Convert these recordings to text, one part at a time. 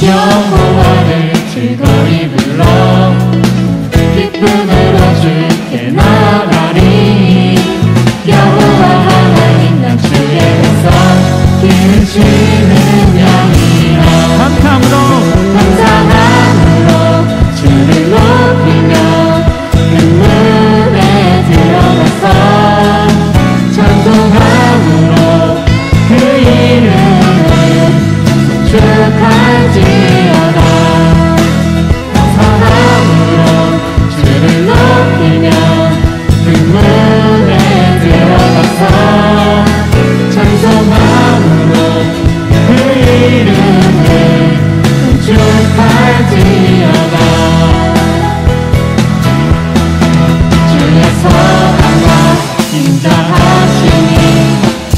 여호와를 즐거이 불러 기쁨으로 주께 나가리. 여호와 하나님 난 주의 백성 기르시는 양이라. 감사함으로 주를 높이며 그 문에 들어가서 찬송함으로 그 이름을 축할지어다. 감사함으로 주를 높이며 그 문에 들어가서 찬송함으로 그 이름을 축할지어다. 주의 선하사 인자하시니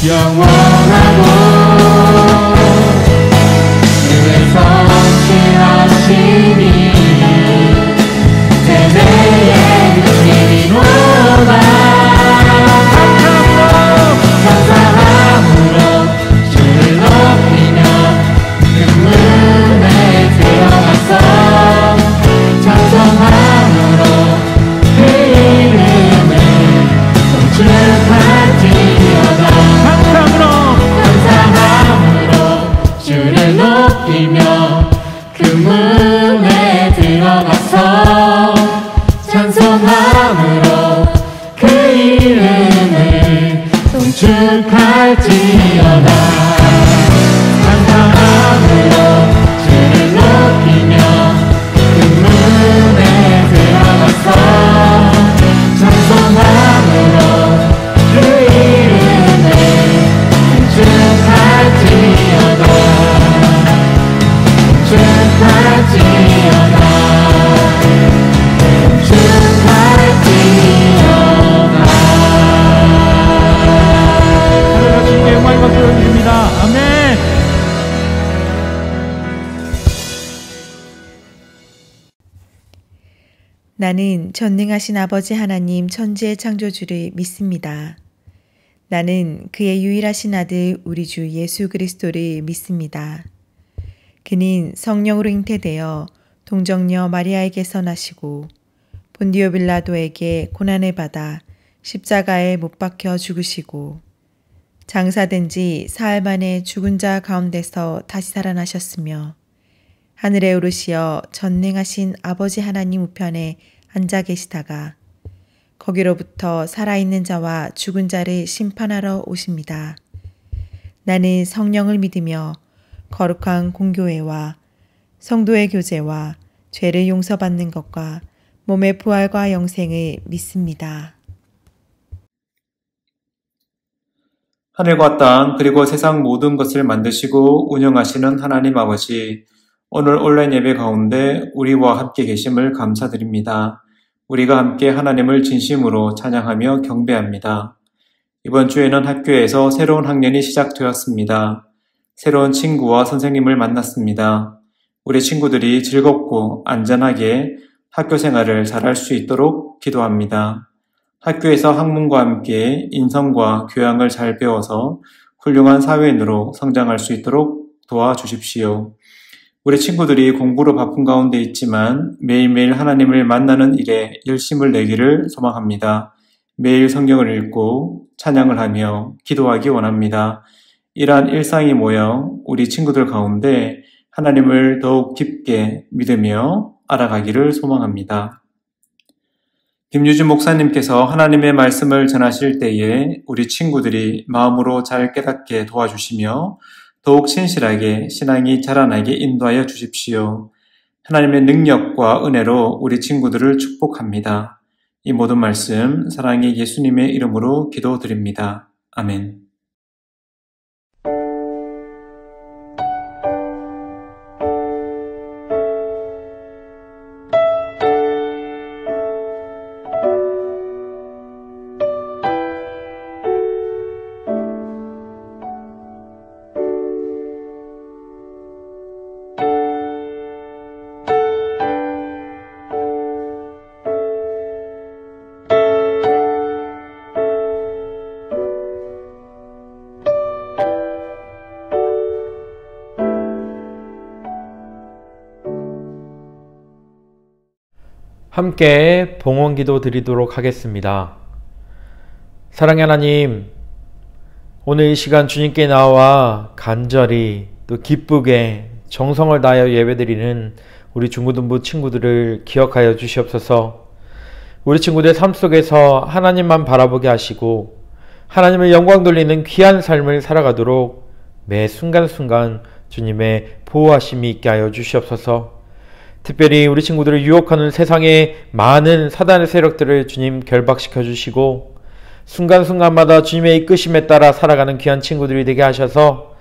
영원하고 주의 성실하시니 세대에 미치리로다. 감사함으로 주를 높이며 그 문에 들어가서 찬송함으로 그 이름을 축할지어다. 감사함으로 주를 높이며 그 문에 들어가서 찬송함으로 그 이름을 축할지어다. 감사함으로 주를 높이며 그 문에 들어가서 찬송함으로 그 이름을 축할지어다. 축할지어다. 축할지어다. 주님의 영광과 박수를 드립니다. 아멘. 나는 전능하신 아버지 하나님 천지의 창조주를 믿습니다. 나는 그의 유일하신 아들 우리 주 예수 그리스도를 믿습니다. 그는 성령으로 잉태되어 동정녀 마리아에게서 나시고 본디오 빌라도에게 고난을 받아 십자가에 못 박혀 죽으시고 장사된 지 사흘 만에 죽은 자 가운데서 다시 살아나셨으며 하늘에 오르시어 전능하신 아버지 하나님 우편에 앉아 계시다가 거기로부터 살아있는 자와 죽은 자를 심판하러 오십니다. 나는 성령을 믿으며 거룩한 공교회와 성도의 교제와 죄를 용서받는 것과 몸의 부활과 영생을 믿습니다. 하늘과 땅 그리고 세상 모든 것을 만드시고 운영하시는 하나님 아버지, 오늘 온라인 예배 가운데 우리와 함께 계심을 감사드립니다. 우리가 함께 하나님을 진심으로 찬양하며 경배합니다. 이번 주에는 학교에서 새로운 학년이 시작되었습니다. 새로운 친구와 선생님을 만났습니다. 우리 친구들이 즐겁고 안전하게 학교 생활을 잘할 수 있도록 기도합니다. 학교에서 학문과 함께 인성과 교양을 잘 배워서 훌륭한 사회인으로 성장할 수 있도록 도와주십시오. 우리 친구들이 공부로 바쁜 가운데 있지만 매일매일 하나님을 만나는 일에 열심을 내기를 소망합니다. 매일 성경을 읽고 찬양을 하며 기도하기 원합니다. 이러한 일상의 모형 우리 친구들 가운데 하나님을 더욱 깊게 믿으며 알아가기를 소망합니다. 김유진 목사님께서 하나님의 말씀을 전하실 때에 우리 친구들이 마음으로 잘 깨닫게 도와주시며 더욱 신실하게 신앙이 자라나게 인도하여 주십시오. 하나님의 능력과 은혜로 우리 친구들을 축복합니다. 이 모든 말씀 사랑의 예수님의 이름으로 기도드립니다. 아멘. 함께 봉헌기도 드리도록 하겠습니다. 사랑의 하나님, 오늘 이 시간 주님께 나와 간절히 또 기쁘게 정성을 다하여 예배드리는 우리 중고등부 친구들을 기억하여 주시옵소서. 우리 친구들 삶 속에서 하나님만 바라보게 하시고 하나님을 영광 돌리는 귀한 삶을 살아가도록 매 순간순간 주님의 보호하심이 있게 하여 주시옵소서. 특별히 우리 친구들을 유혹하는 세상의 많은 사단의 세력들을 주님 결박시켜 주시고 순간순간마다 주님의 이끄심에 따라 살아가는 귀한 친구들이 되게 하셔서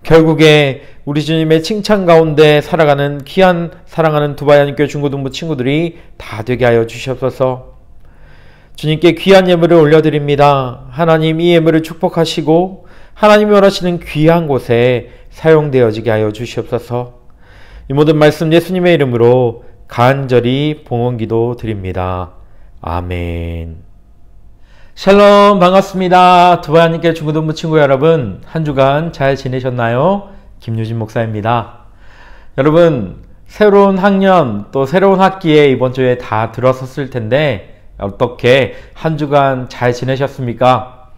결국에 우리 주님의 칭찬 가운데 살아가는 귀한 사랑하는 두바이 한인교회 중고등부 친구들이 다 되게 하여 주시옵소서. 주님께 귀한 예물을 올려드립니다. 하나님 이 예물을 축복하시고 하나님이 원하시는 귀한 곳에 사용되어지게 하여 주시옵소서. 이 모든 말씀 예수님의 이름으로 간절히 봉헌기도 드립니다. 아멘. 샬롬, 반갑습니다. 두바이 한인교회 중고등부 친구 여러분, 한 주간 잘 지내셨나요? 김유진 목사입니다. 여러분, 새로운 학년 또 새로운 학기에 이번 주에 다 들어섰을 텐데 어떻게 한 주간 잘 지내셨습니까?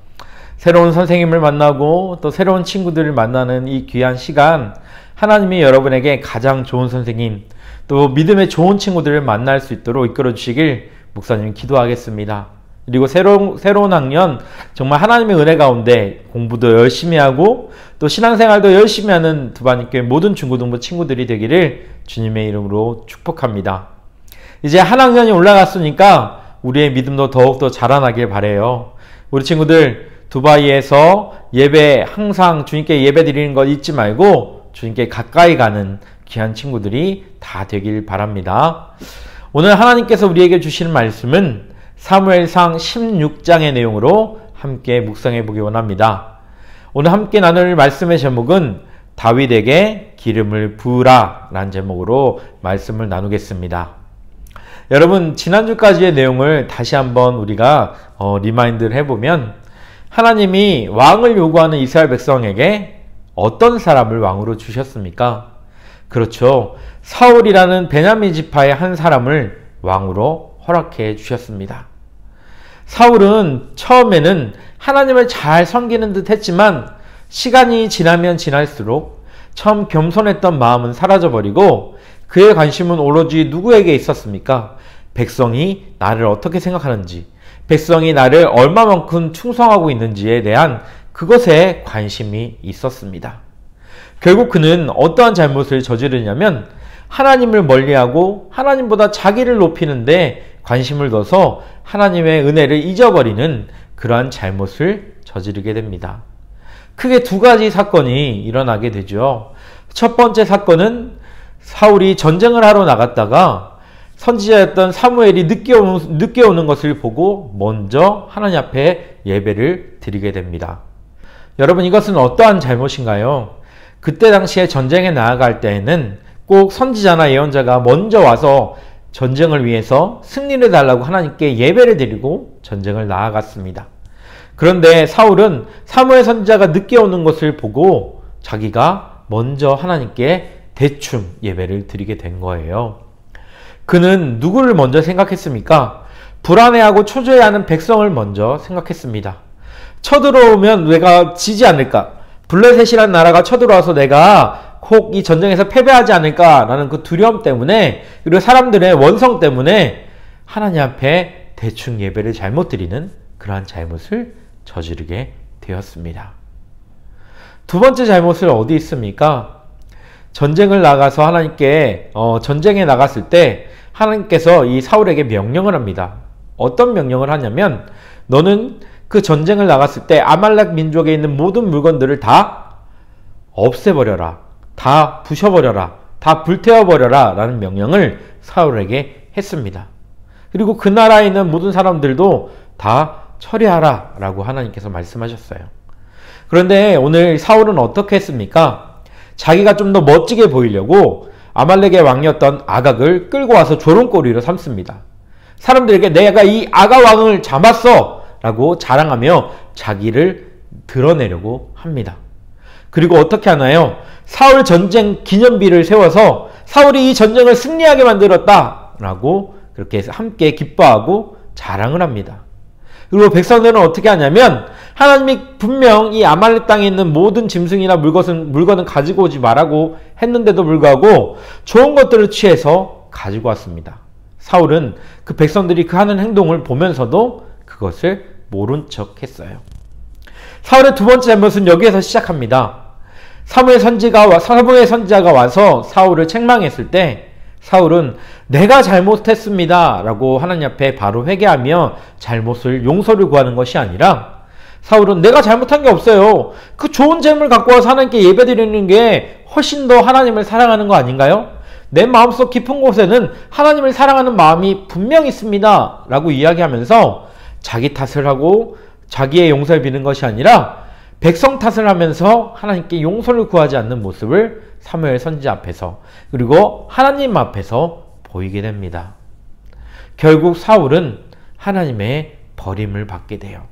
새로운 선생님을 만나고 또 새로운 친구들을 만나는 이 귀한 시간, 하나님이 여러분에게 가장 좋은 선생님, 또 믿음의 좋은 친구들을 만날 수 있도록 이끌어 주시길 목사님 기도하겠습니다. 그리고 새로운 학년, 정말 하나님의 은혜 가운데 공부도 열심히 하고 또 신앙생활도 열심히 하는 두바이 한인교회 모든 중고등부 친구들이 되기를 주님의 이름으로 축복합니다. 이제 한 학년이 올라갔으니까 우리의 믿음도 더욱더 자라나길 바라요. 우리 친구들 두바이에서 예배, 항상 주님께 예배 드리는 것 잊지 말고 주님께 가까이 가는 귀한 친구들이 다 되길 바랍니다. 오늘 하나님께서 우리에게 주시는 말씀은 사무엘상 16장의 내용으로 함께 묵상해 보기 원합니다. 오늘 함께 나눌 말씀의 제목은 다윗에게 기름을 부으라 라는 제목으로 말씀을 나누겠습니다. 여러분, 지난주까지의 내용을 다시 한번 우리가 리마인드를 해보면 하나님이 왕을 요구하는 이스라엘 백성에게 어떤 사람을 왕으로 주셨습니까? 그렇죠. 사울이라는 베냐민 지파의 한 사람을 왕으로 허락해 주셨습니다. 사울은 처음에는 하나님을 잘 섬기는 듯 했지만 시간이 지나면 지날수록 처음 겸손했던 마음은 사라져버리고 그의 관심은 오로지 누구에게 있었습니까? 백성이 나를 어떻게 생각하는지, 백성이 나를 얼마만큼 충성하고 있는지에 대한 그것에 관심이 있었습니다. 결국 그는 어떠한 잘못을 저지르냐면 하나님을 멀리하고 하나님보다 자기를 높이는데 관심을 둬서 하나님의 은혜를 잊어버리는 그러한 잘못을 저지르게 됩니다. 크게 두 가지 사건이 일어나게 되죠. 첫 번째 사건은 사울이 전쟁을 하러 나갔다가 선지자였던 사무엘이 늦게 오는 것을 보고 먼저 하나님 앞에 예배를 드리게 됩니다. 여러분, 이것은 어떠한 잘못인가요? 그때 당시에 전쟁에 나아갈 때에는 꼭 선지자나 예언자가 먼저 와서 전쟁을 위해서 승리를 달라고 하나님께 예배를 드리고 전쟁을 나아갔습니다. 그런데 사울은 사무엘 선지자가 늦게 오는 것을 보고 자기가 먼저 하나님께 대충 예배를 드리게 된 거예요. 그는 누구를 먼저 생각했습니까? 불안해하고 초조해하는 백성을 먼저 생각했습니다. 쳐들어오면 내가 지지 않을까? 블레셋이라는 나라가 쳐들어와서 내가 혹 이 전쟁에서 패배하지 않을까라는 그 두려움 때문에, 그리고 사람들의 원성 때문에 하나님 앞에 대충 예배를 잘못 드리는 그러한 잘못을 저지르게 되었습니다. 두 번째 잘못은 어디 있습니까? 전쟁을 나가서 하나님께 전쟁에 나갔을 때 하나님께서 이 사울에게 명령을 합니다. 어떤 명령을 하냐면, 너는 그 전쟁을 나갔을 때 아말렉 민족에 있는 모든 물건들을 다 없애버려라, 다 부셔버려라, 다 불태워버려라 라는 명령을 사울에게 했습니다. 그리고 그 나라에 있는 모든 사람들도 다 처리하라 라고 하나님께서 말씀하셨어요. 그런데 오늘 사울은 어떻게 했습니까? 자기가 좀 더 멋지게 보이려고 아말렉의 왕이었던 아각을 끌고 와서 조롱거리로 삼습니다. 사람들에게 내가 이 아각 왕을 잡았어 라고 자랑하며 자기를 드러내려고 합니다. 그리고 어떻게 하나요? 사울 전쟁 기념비를 세워서 사울이 이 전쟁을 승리하게 만들었다 라고 그렇게 해서 함께 기뻐하고 자랑을 합니다. 그리고 백성들은 어떻게 하냐면 하나님이 분명 이 아말렉 땅에 있는 모든 짐승이나 물건은 가지고 오지 말라고 했는데도 불구하고 좋은 것들을 취해서 가지고 왔습니다. 사울은 그 백성들이 그 하는 행동을 보면서도 그것을 모른 척 했어요. 사울의 두 번째 잘못은 여기에서 시작합니다. 사무엘 선지자가 와서 사울을 책망했을 때 사울은 내가 잘못했습니다 라고 하나님 앞에 바로 회개하며 용서를 구하는 것이 아니라 사울은 내가 잘못한 게 없어요. 그 좋은 재물 갖고 와서 하나님께 예배드리는 게 훨씬 더 하나님을 사랑하는 거 아닌가요? 내 마음속 깊은 곳에는 하나님을 사랑하는 마음이 분명히 있습니다 라고 이야기하면서 자기 탓을 하고 자기의 용서를 비는 것이 아니라 백성 탓을 하면서 하나님께 용서를 구하지 않는 모습을 사무엘 선지자 앞에서 그리고 하나님 앞에서 보이게 됩니다. 결국 사울은 하나님의 버림을 받게 돼요.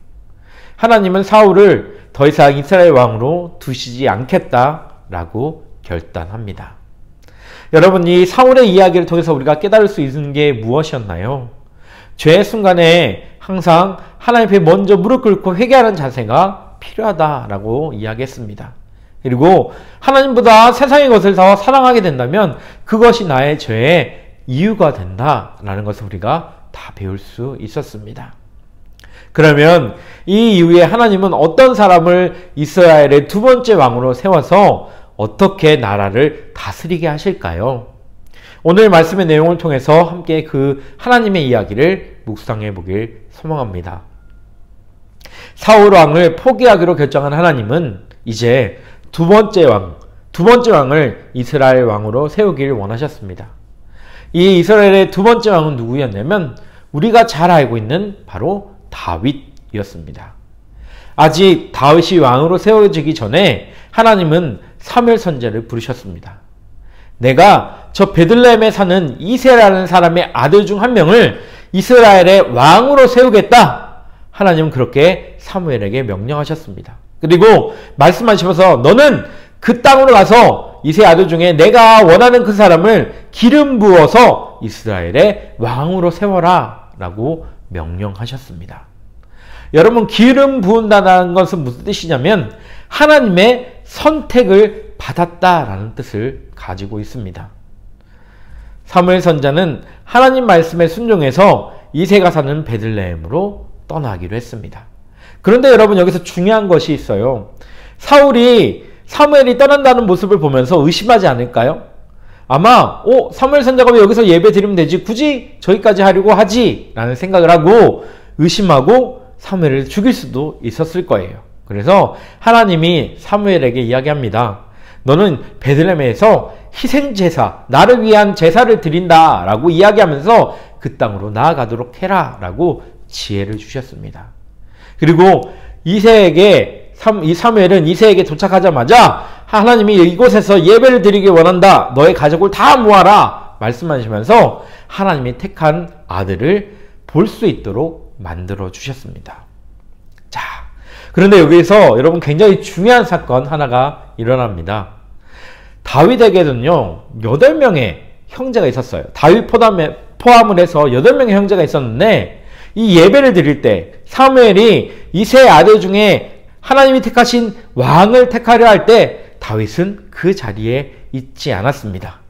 하나님은 사울을 더 이상 이스라엘 왕으로 두시지 않겠다라고 결단합니다. 여러분, 이 사울의 이야기를 통해서 우리가 깨달을 수 있는 게 무엇이었나요? 죄의 순간에 항상 하나님 앞에 먼저 무릎 꿇고 회개하는 자세가 필요하다라고 이야기했습니다. 그리고 하나님보다 세상의 것을 더 사랑하게 된다면 그것이 나의 죄의 이유가 된다라는 것을 우리가 다 배울 수 있었습니다. 그러면 이 이후에 하나님은 어떤 사람을 이스라엘의 두 번째 왕으로 세워서 어떻게 나라를 다스리게 하실까요? 오늘 말씀의 내용을 통해서 함께 그 하나님의 이야기를 묵상해 보길 소망합니다. 사울 왕을 포기하기로 결정한 하나님은 이제 두 번째 왕을 이스라엘 왕으로 세우길 원하셨습니다. 이 이스라엘의 두 번째 왕은 누구였냐면 우리가 잘 알고 있는 바로 다윗이었습니다. 아직 다윗이 왕으로 세워지기 전에 하나님은 사무엘 선지자를 부르셨습니다. 내가 저 베들레헴에 사는 이새라는 사람의 아들 중 한 명을 이스라엘의 왕으로 세우겠다. 하나님은 그렇게 사무엘에게 명령하셨습니다. 그리고 말씀하시면서 너는 그 땅으로 가서 이새 아들 중에 내가 원하는 그 사람을 기름 부어서 이스라엘의 왕으로 세워라 라고 명령하셨습니다. 여러분, 기름 부은다는 것은 무슨 뜻이냐면 하나님의 선택을 받았다라는 뜻을 가지고 있습니다. 사무엘 선지자는 하나님 말씀에 순종해서 이새가 사는 베들레헴으로 떠나기로 했습니다. 그런데 여러분, 여기서 중요한 것이 있어요. 사무엘이 떠난다는 모습을 보면서 의심하지 않을까요? 아마 사무엘 선지자가 왜 여기서 예배 드리면 되지? 굳이 저기까지 하려고 하지? 라는 생각을 하고 의심하고 사무엘을 죽일 수도 있었을 거예요. 그래서 하나님이 사무엘에게 이야기합니다. 너는 베들레헴에서 희생제사, 나를 위한 제사를 드린다 라고 이야기하면서 그 땅으로 나아가도록 해라 라고 지혜를 주셨습니다. 그리고 이 사무엘은 이새에게 도착하자마자 하나님이 이곳에서 예배를 드리길 원한다. 너의 가족을 다 모아라. 말씀하시면서 하나님이 택한 아들을 볼 수 있도록 만들어 주셨습니다. 자, 그런데 여기서 여러분 굉장히 중요한 사건 하나가 일어납니다. 다윗에게는요 8명의 형제가 있었어요. 다윗 포함을 해서 8명의 형제가 있었는데 이 예배를 드릴 때 사무엘이 이새의 아들 중에 하나님이 택하신 왕을 택하려 할 때 다윗은 그 자리에 있지 않았습니다.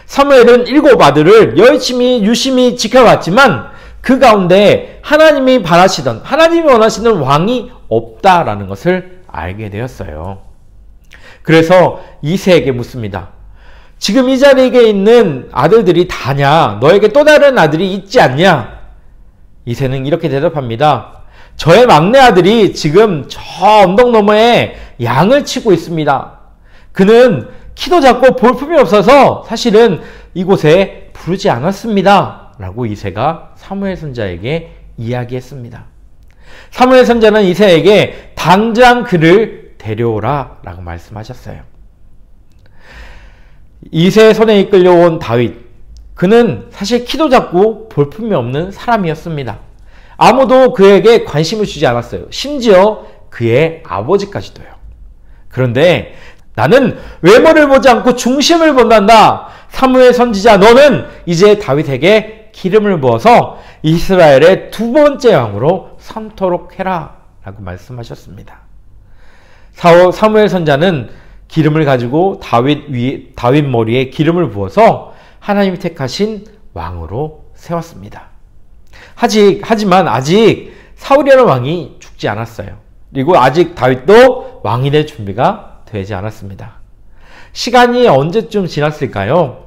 사무엘은 7 아들을 유심히 지켜봤지만 그 가운데 하나님이 원하시는 왕이 없다라는 것을 알게 되었어요. 그래서 이새에게 묻습니다. 지금 이 자리에 있는 아들들이 다냐? 너에게 또 다른 아들이 있지 않냐? 이새는 이렇게 대답합니다. 저의 막내 아들이 지금 저 언덕 너머에 양을 치고 있습니다. 그는 키도 작고 볼품이 없어서 사실은 이곳에 부르지 않았습니다. 라고 이새가 사무엘 선지자에게 이야기했습니다. 사무엘 선지자는 이새에게 당장 그를 데려오라 라고 말씀하셨어요. 이새의 손에 이끌려온 다윗, 그는 사실 키도 작고 볼품이 없는 사람이었습니다. 아무도 그에게 관심을 주지 않았어요. 심지어 그의 아버지까지도요. 그런데 나는 외모를 보지 않고 중심을 본단다. 사무엘 선지자, 너는 이제 다윗에게 기름을 부어서 이스라엘의 두 번째 왕으로 삼도록 해라 라고 말씀하셨습니다. 사무엘 선자는 기름을 가지고 다윗 머리에 기름을 부어서 하나님이 택하신 왕으로 세웠습니다. 하지만 아직 사울이라는 왕이 죽지 않았어요. 그리고 아직 다윗도 왕이 될 준비가 되지 않았습니다. 시간이 언제쯤 지났을까요?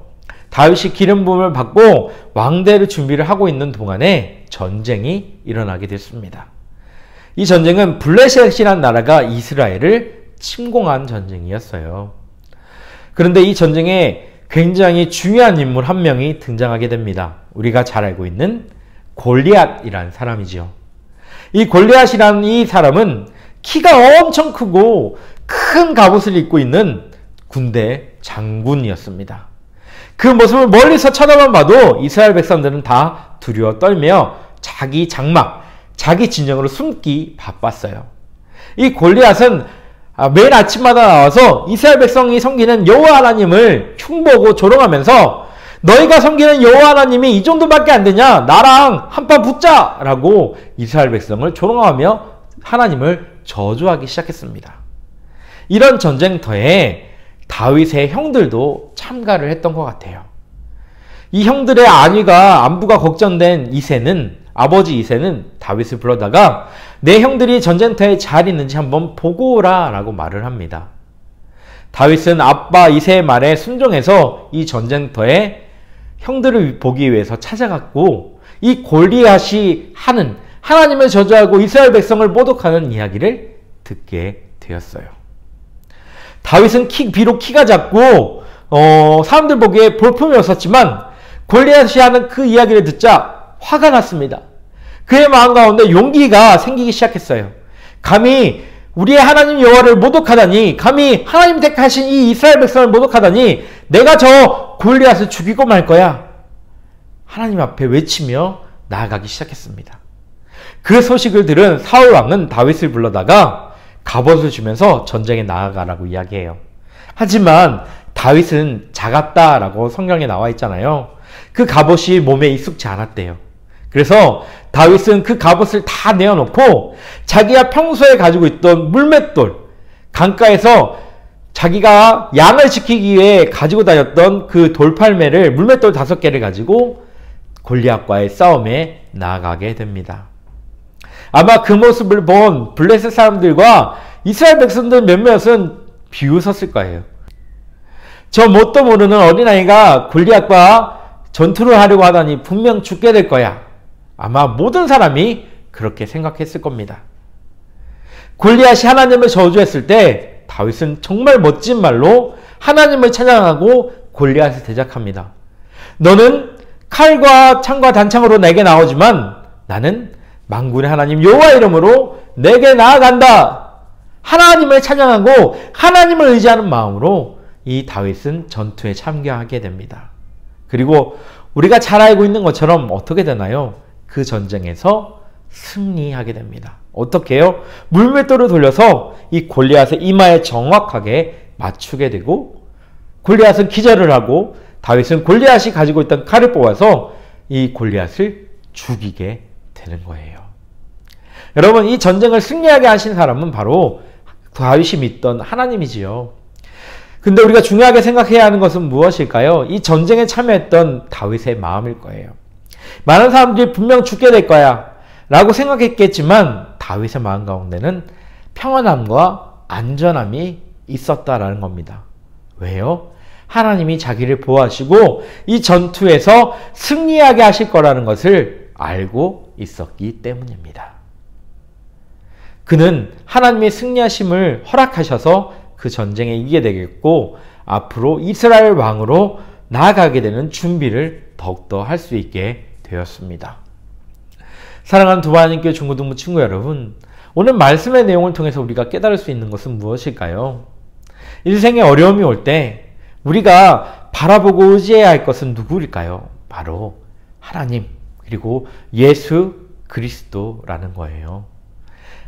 다윗이 기름 부음을 받고 왕대를 준비를 하고 있는 동안에 전쟁이 일어나게 됐습니다. 이 전쟁은 블레셋이라는 나라가 이스라엘을 침공한 전쟁이었어요. 그런데 이 전쟁에 굉장히 중요한 인물 한 명이 등장하게 됩니다. 우리가 잘 알고 있는 골리앗이라는 사람이죠. 이 골리앗이라는 이 사람은 키가 엄청 크고 큰 갑옷을 입고 있는 군대 장군이었습니다. 그 모습을 멀리서 쳐다만 봐도 이스라엘 백성들은 다 두려워 떨며 자기 장막, 자기 진영으로 숨기 바빴어요. 이 골리앗은 매일 아침마다 나와서 이스라엘 백성이 섬기는 여호와 하나님을 흉보고 조롱하면서 너희가 섬기는 여호와 하나님이 이 정도밖에 안 되냐? 나랑 한판 붙자! 라고 이스라엘 백성을 조롱하며 하나님을 저주하기 시작했습니다. 이런 전쟁터에 다윗의 형들도 참가를 했던 것 같아요. 이 형들의 안부가 걱정된 아버지 이새는 다윗을 불러다가 내 형들이 전쟁터에 잘 있는지 한번 보고 오라 라고 말을 합니다. 다윗은 아빠 이새의 말에 순종해서 이 전쟁터에 형들을 보기 위해서 찾아갔고 이 골리앗이 하는 하나님을 저주하고 이스라엘 백성을 모독하는 이야기를 듣게 되었어요. 다윗은 비록 키가 작고 사람들 보기에 볼품이 없었지만 골리앗이 하는 그 이야기를 듣자 화가 났습니다. 그의 마음 가운데 용기가 생기기 시작했어요. 감히 우리의 하나님 여호와를 모독하다니, 감히 하나님 택하신 이 이스라엘 백성을 모독하다니 내가 저 골리앗을 죽이고 말 거야. 하나님 앞에 외치며 나아가기 시작했습니다. 그 소식을 들은 사울 왕은 다윗을 불러다가 갑옷을 주면서 전쟁에 나아가라고 이야기해요. 하지만 다윗은 작았다라고 성경에 나와 있잖아요. 그 갑옷이 몸에 익숙지 않았대요. 그래서 다윗은 그 갑옷을 다 내어놓고 자기가 평소에 가지고 있던 물맷돌, 강가에서 자기가 양을 지키기 위해 가지고 다녔던 그 돌팔매를 물맷돌 5개를 가지고 골리앗과의 싸움에 나아가게 됩니다. 아마 그 모습을 본 블레셋 사람들과 이스라엘 백성들 몇몇은 비웃었을 거예요. 저 뭣도 모르는 어린아이가 골리앗과 전투를 하려고 하다니 분명 죽게 될 거야. 아마 모든 사람이 그렇게 생각했을 겁니다. 골리앗이 하나님을 저주했을 때 다윗은 정말 멋진 말로 하나님을 찬양하고 골리앗을 대적합니다. 너는 칼과 창과 단창으로 내게 나오지만 나는 만군의 하나님 여호와 이름으로 내게 나아간다. 하나님을 찬양하고 하나님을 의지하는 마음으로 이 다윗은 전투에 참가하게 됩니다. 그리고 우리가 잘 알고 있는 것처럼 어떻게 되나요? 그 전쟁에서 승리하게 됩니다. 어떻게 해요? 물맷돌을 돌려서 이 골리앗의 이마에 정확하게 맞추게 되고 골리앗은 기절을 하고 다윗은 골리앗이 가지고 있던 칼을 뽑아서 이 골리앗을 죽이게 되는 거예요. 여러분, 이 전쟁을 승리하게 하신 사람은 바로 다윗이 믿던 하나님이지요. 근데 우리가 중요하게 생각해야 하는 것은 무엇일까요? 이 전쟁에 참여했던 다윗의 마음일 거예요. 많은 사람들이 분명 죽게 될 거야 라고 생각했겠지만 다윗의 마음 가운데는 평안함과 안전함이 있었다라는 겁니다. 왜요? 하나님이 자기를 보호하시고 이 전투에서 승리하게 하실 거라는 것을 알고 있었기 때문입니다. 그는 하나님의 승리하심을 허락하셔서 그 전쟁에 이기게 되겠고 앞으로 이스라엘 왕으로 나아가게 되는 준비를 더욱더 할 수 있게 되었습니다. 사랑하는 두바님께 중고등부 친구 여러분, 오늘 말씀의 내용을 통해서 우리가 깨달을 수 있는 것은 무엇일까요? 인생에 어려움이 올 때 우리가 바라보고 의지해야 할 것은 누구일까요? 바로 하나님, 그리고 예수 그리스도라는 거예요.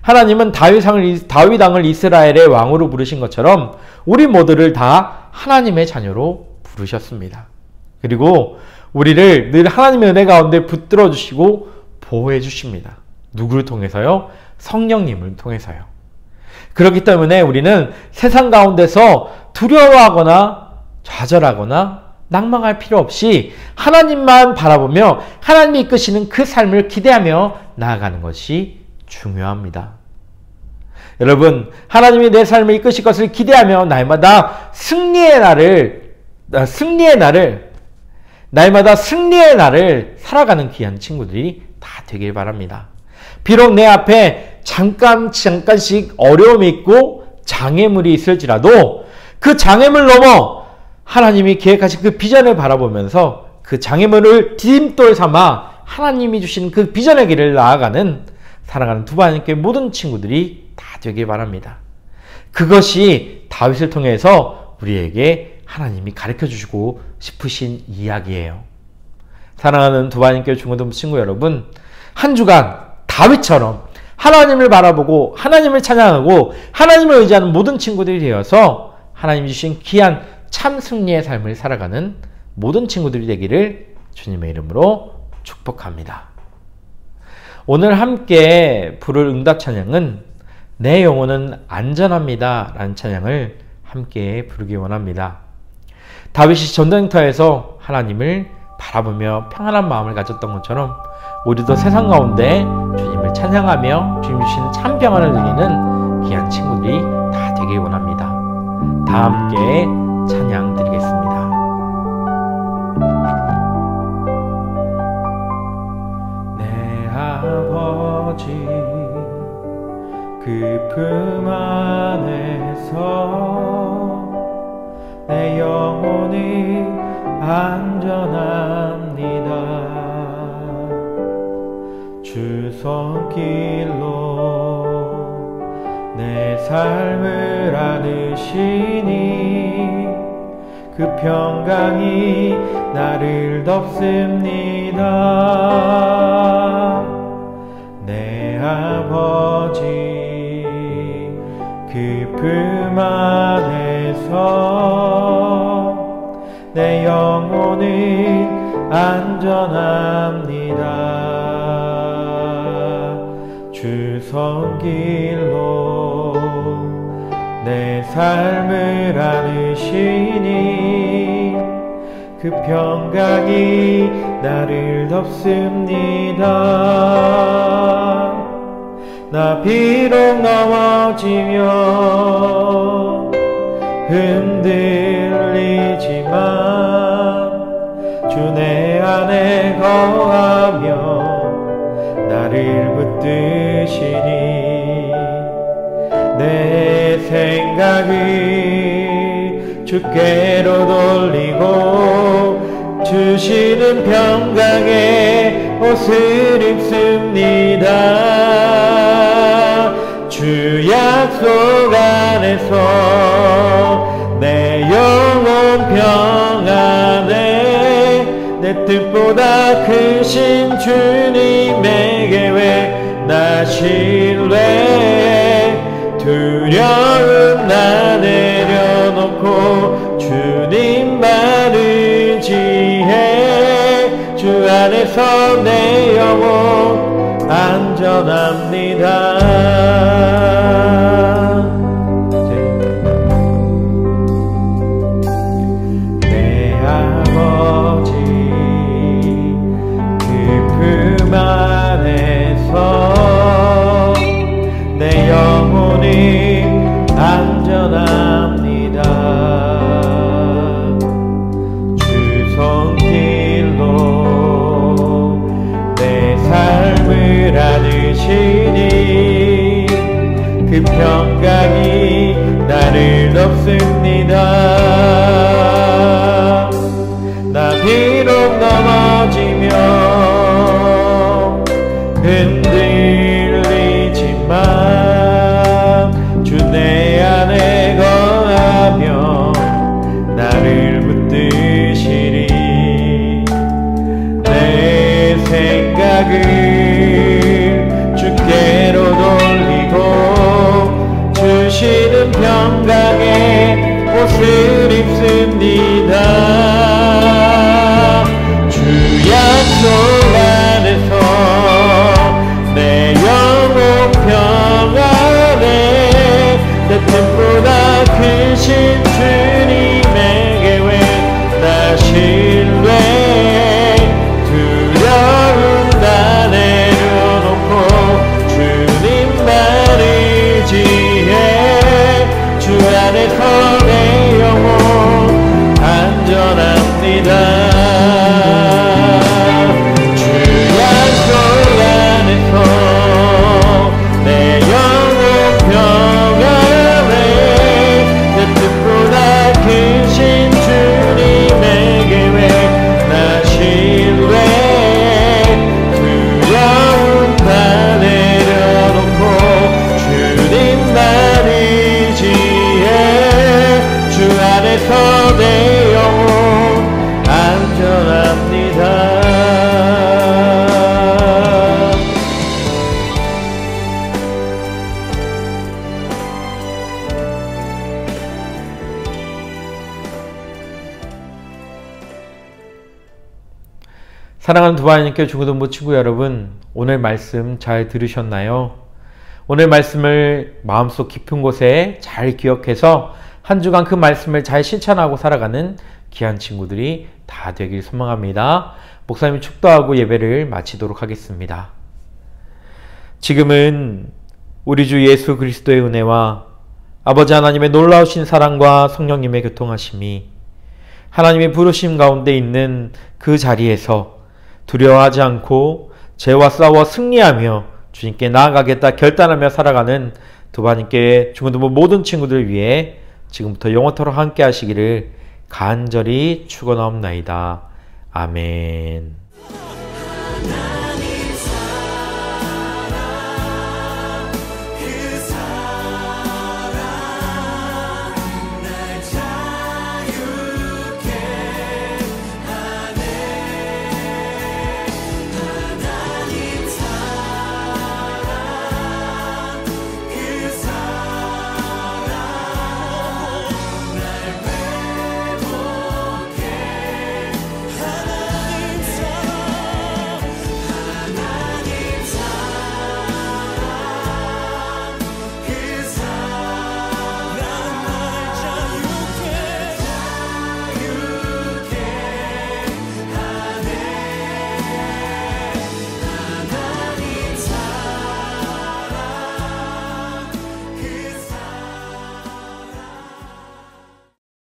하나님은 다윗 왕을 이스라엘의 왕으로 부르신 것처럼 우리 모두를 다 하나님의 자녀로 부르셨습니다. 그리고 우리를 늘 하나님의 은혜 가운데 붙들어 주시고 보호해 주십니다. 누구를 통해서요? 성령님을 통해서요. 그렇기 때문에 우리는 세상 가운데서 두려워하거나 좌절하거나 낭망할 필요 없이 하나님만 바라보며 하나님이 이끄시는 그 삶을 기대하며 나아가는 것이 중요합니다. 여러분, 하나님이 내 삶을 이끄실 것을 기대하며 날마다 승리의 날을 살아가는 귀한 친구들이 다 되길 바랍니다. 비록 내 앞에 잠깐씩 어려움이 있고 장애물이 있을지라도 그 장애물 넘어 하나님이 계획하신 그 비전을 바라보면서 그 장애물을 디딤돌 삼아 하나님이 주신 그 비전의 길을 나아가는 사랑하는 두바님께 모든 친구들이 다 되길 바랍니다. 그것이 다윗을 통해서 우리에게 하나님이 가르쳐 주시고 싶으신 이야기예요. 사랑하는 두바님께 중고등 친구 여러분, 한 주간 다윗처럼 하나님을 바라보고 하나님을 찬양하고 하나님을 의지하는 모든 친구들이 되어서 하나님이 주신 귀한 참 승리의 삶을 살아가는 모든 친구들이 되기를 주님의 이름으로 축복합니다. 오늘 함께 부를 응답 찬양은 내 영혼은 안전합니다 라는 찬양을 함께 부르기 원합니다. 다윗이 전쟁터에서 하나님을 바라보며 평안한 마음을 가졌던 것처럼 우리도 세상 가운데 주님을 찬양하며 주님 주신 참 평안을 누리는 귀한 친구들이 다 되길 원합니다. 다 함께 찬양 드리겠습니다. 내 아버지 그 품 안에서 내 영혼이 안전합니다. 주 손길로 내 삶을 안으시니 그 평강이 나를 덮습니다. 내 아버지 그 품 안에서 내 영혼은 안전합니다. 주 손길로 내 삶을 안으시니 그 평강이 나를 덮습니다. 나 비록 넘어지며 흔들리지만 주 내 안에 거하며 나를 붙드시니 내 생각을 주께로 돌리고 주시는 평강의 옷을 입습니다. 주 약속 안에서 내 영혼 평안해 내 뜻보다 크신 주님의 계획 나 신뢰 두려움 나 내려놓고 주님만 의지해 주 안에서 내 영혼 안전합니다. 내 아버지 그 품 안에서 내 영혼이 안전합니다. 주 손길로 내 삶을 안으시니 그 평강이 나를 덮습니다. 나 비록 넘어지며 흔들리지만 주 내 안에 거하며 나를 붙드시리 내 생각을 주께로 돌리고 주시는 평강의 옷을 입습니다. 사랑하는 두바님께 중고등부 친구 여러분, 오늘 말씀 잘 들으셨나요? 오늘 말씀을 마음속 깊은 곳에 잘 기억해서 한 주간 그 말씀을 잘 실천하고 살아가는 귀한 친구들이 다 되길 소망합니다. 목사님이 축도하고 예배를 마치도록 하겠습니다. 지금은 우리 주 예수 그리스도의 은혜와 아버지 하나님의 놀라우신 사랑과 성령님의 교통하심이 하나님의 부르심 가운데 있는 그 자리에서 두려워하지 않고 죄와 싸워 승리하며 주님께 나아가겠다 결단하며 살아가는 두바님께 중고등부 모든 친구들 위해 지금부터 영원토록 함께 하시기를 간절히 축원하옵나이다. 아멘.